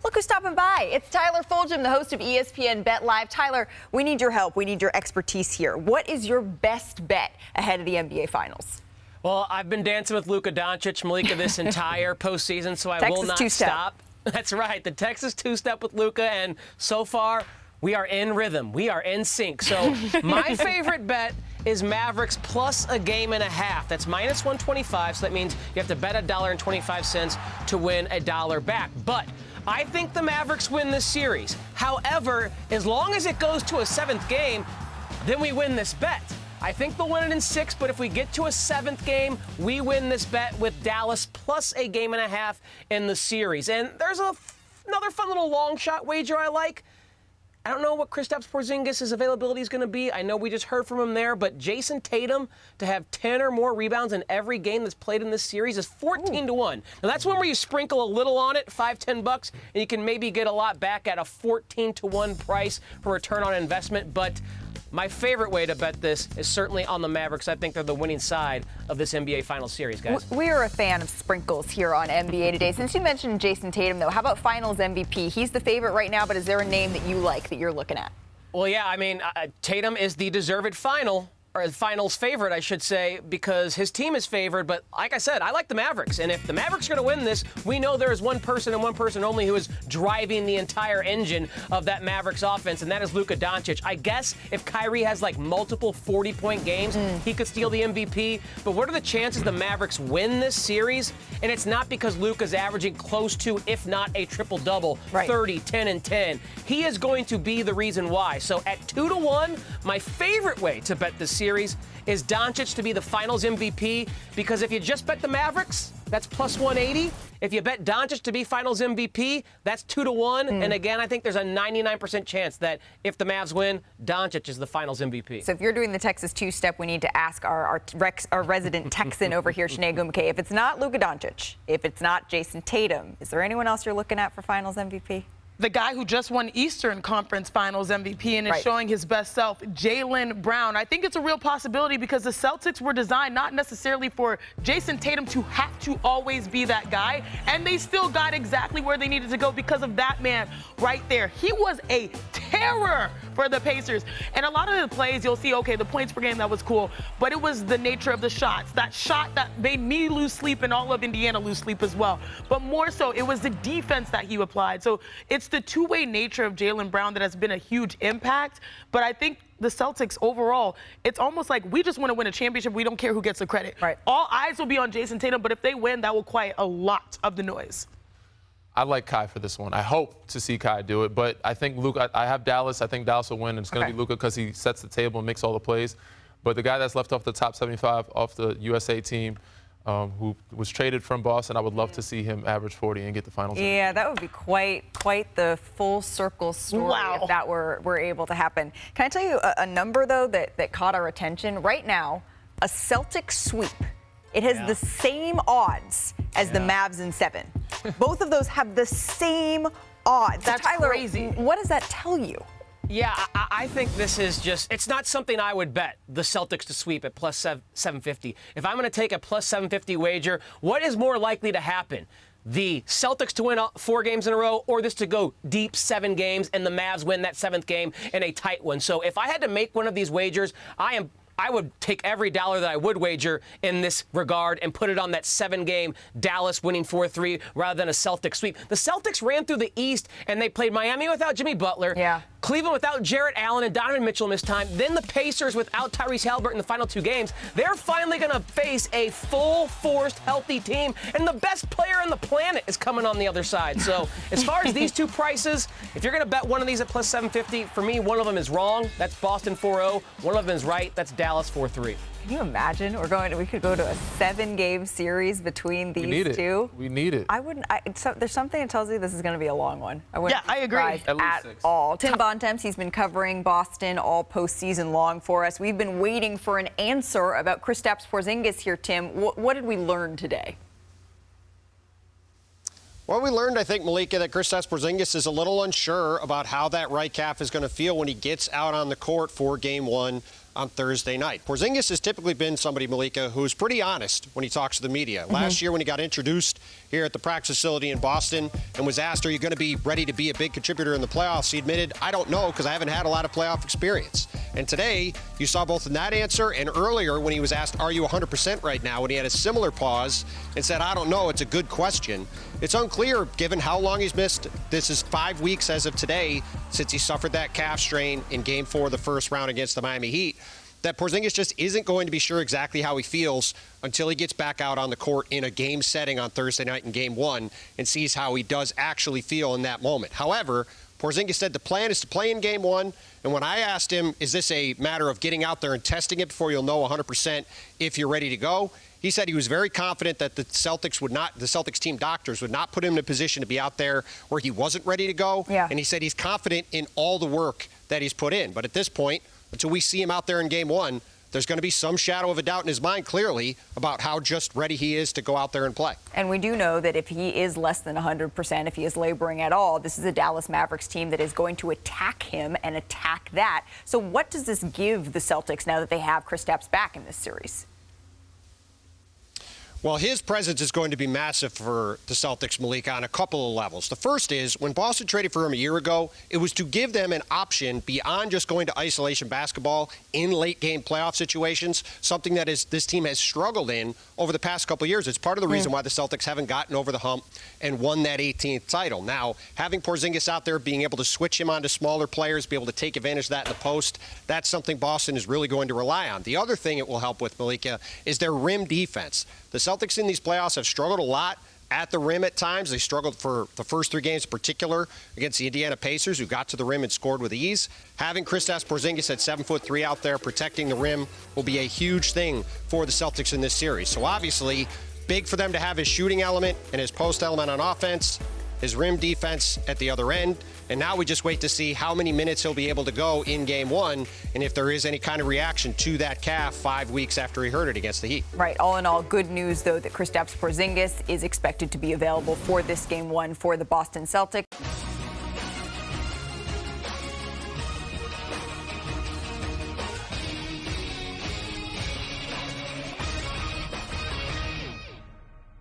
Look who's stopping by. It's Tyler Fulghum, the host of ESPN Bet Live. Tyler, we need your help. We need your expertise here. What is your best bet ahead of the NBA Finals? Well, I've been dancing with Luka Doncic, Malika, this entire postseason, so I will not stop. That's right. The Texas two-step with Luka, and so far, we are in rhythm. We are in sync. So my favorite bet is Mavericks plus a game and a half. That's minus 125, so that means you have to bet $1.25 to win $1 back. But I think the Mavericks win this series. However, as long as it goes to a seventh game, then we win this bet. I think they'll win it in 6, but if we get to a seventh game, we win this bet with Dallas plus a game and a half in the series. And there's another fun little long shot wager I like. I don't know what Kristaps Porzingis' availability is going to be. I know we just heard from him there, but Jason Tatum to have 10 or more rebounds in every game that's played in this series is 14 to 1. Now that's one where you sprinkle a little on it, $5-10, and you can maybe get a lot back at a 14 to 1 price for return on investment. But my favorite way to bet this is certainly on the Mavericks. I think they're the winning side of this NBA Finals series, guys. We are a fan of sprinkles here on NBA Today. Since you mentioned Jason Tatum, though, how about Finals MVP? He's the favorite right now, but is there a name that you like that you're looking at? Well, yeah, I mean, Tatum is the deserved finals favorite, I should say, because his team is favored. But like I said, I like the Mavericks. And if the Mavericks are going to win this, we know there is one person and one person only who is driving the entire engine of that Mavericks offense, and that is Luka Doncic. I guess if Kyrie has like multiple 40-point games, he could steal the MVP. But what are the chances the Mavericks win this series? And it's not because Luka's averaging close to, if not a triple-double, 30, 10, and 10. He is going to be the reason why. So at 2 to 1, my favorite way to bet this series is Doncic to be the Finals MVP, because if you just bet the Mavericks, that's plus 180. If you bet Doncic to be Finals MVP, that's 2 to 1. And again, I think there's a 99% chance that if the Mavs win, Doncic is the Finals MVP. So if you're doing the Texas two-step, we need to ask our resident Texan over here, Sinead Gumake. If it's not Luka Doncic, if it's not Jason Tatum, is there anyone else you're looking at for Finals MVP? The guy who just won Eastern Conference Finals MVP and is showing his best self, Jaylen Brown. I think it's a real possibility because the Celtics were designed not necessarily for Jason Tatum to have to always be that guy, and they still got exactly where they needed to go because of that man right there. He was a terror for the Pacers. And a lot of the plays, you'll see, okay, the points per game, that was cool, but it was the nature of the shots. That shot that made me lose sleep and all of Indiana lose sleep as well. But more so, it was the defense that he applied. So it's the two-way nature of Jaylen Brown that has been a huge impact. But I think the Celtics overall, it's almost like we just want to win a championship. We don't care who gets the credit. All eyes will be on Jason Tatum, but if they win, that will quiet a lot of the noise. I like Kai for this one. I hope to see Kai do it, but I think Luka, I have Dallas. I think Dallas will win, and it's going to be Luka because he sets the table and makes all the plays. But the guy that's left off the top 75 off the USA team, who was traded from Boston, I would love to see him average 40 and get the finals. Yeah, that would be quite the full circle story if that were able to happen. Can I tell you a number, though, that caught our attention? Right now, a Celtics sweep. It has the same odds as the Mavs in 7. Both of those have the same odds. That's Tyler, crazy. What does that tell you? Yeah, I think this is just, it's not something I would bet, the Celtics to sweep at plus 750. If I'm going to take a plus 750 wager, what is more likely to happen? The Celtics to win 4 games in a row, or this to go deep 7 games and the Mavs win that 7th game in a tight one. So if I had to make one of these wagers, I would take every dollar that I would wager in this regard and put it on that 7-game Dallas winning 4-3 rather than a Celtics sweep. The Celtics ran through the East, and they played Miami without Jimmy Butler. Cleveland without Jarrett Allen and Donovan Mitchell missed time. Then the Pacers without Tyrese Haliburton in the final 2 games. They're finally going to face a full-forced, healthy team, and the best player on the planet is coming on the other side. So as far as these two prices, if you're going to bet one of these at plus 750, for me, one of them is wrong. That's Boston 4-0. One of them is right. That's Dallas 4-3. Can you imagine? We could go to a 7-game series between these two. We need it. There's something that tells you this is going to be a long one. I wouldn't I agree. at all. Tim Bontemps, he's been covering Boston all postseason long for us. We've been waiting for an answer about Kristaps Porzingis here, Tim. What did we learn today? Well, we learned, I think, Malika, that Kristaps Porzingis is a little unsure about how that right calf is going to feel when he gets out on the court for Game 1 on Thursday night. Porzingis has typically been somebody, Malika, who's pretty honest when he talks to the media. Last year when he got introduced here at the practice facility in Boston and was asked, are you going to be ready to be a big contributor in the playoffs? He admitted, I don't know because I haven't had a lot of playoff experience. And today, you saw both in that answer and earlier when he was asked, are you 100% right now, when he had a similar pause and said, I don't know, it's a good question. It's unclear, given how long he's missed. This is 5 weeks as of today since he suffered that calf strain in Game 4 of the first round against the Miami Heat, that Porzingis just isn't going to be sure exactly how he feels until he gets back out on the court in a game setting on Thursday night in Game 1 and sees how he does actually feel in that moment. However, Porzingis said the plan is to play in Game 1, and when I asked him, is this a matter of getting out there and testing it before you'll know 100% if you're ready to go, he said he was very confident that the Celtics team doctors would not put him in a position to be out there where he wasn't ready to go. Yeah. And he said he's confident in all the work that he's put in. But at this point, until we see him out there in Game 1, there's going to be some shadow of a doubt in his mind, clearly, about how just ready he is to go out there and play. And we do know that if he is less than 100%, if he is laboring at all, this is a Dallas Mavericks team that is going to attack him and attack that. So what does this give the Celtics now that they have Kristaps back in this series? Well, his presence is going to be massive for the Celtics, Malika, on a couple of levels. The first is, when Boston traded for him a year ago, it was to give them an option beyond just going to isolation basketball in late-game playoff situations, something that this team has struggled in over the past couple of years. It's part of the reason why the Celtics haven't gotten over the hump and won that 18th title. Now, having Porzingis out there, being able to switch him onto smaller players, be able to take advantage of that in the post, that's something Boston is really going to rely on. The other thing it will help with, Malika, is their rim defense. The Celtics in these playoffs have struggled a lot at the rim at times. They struggled for the first 3 games in particular against the Indiana Pacers, who got to the rim and scored with ease. Having Kristaps Porzingis at 7'3" out there protecting the rim will be a huge thing for the Celtics in this series. So obviously, big for them to have his shooting element and his post element on offense, his rim defense at the other end. And now we just wait to see how many minutes he'll be able to go in Game 1 and if there is any kind of reaction to that calf 5 weeks after he hurt it against the Heat. Right. All in all, good news, though, that Kristaps Porzingis is expected to be available for this Game 1 for the Boston Celtics.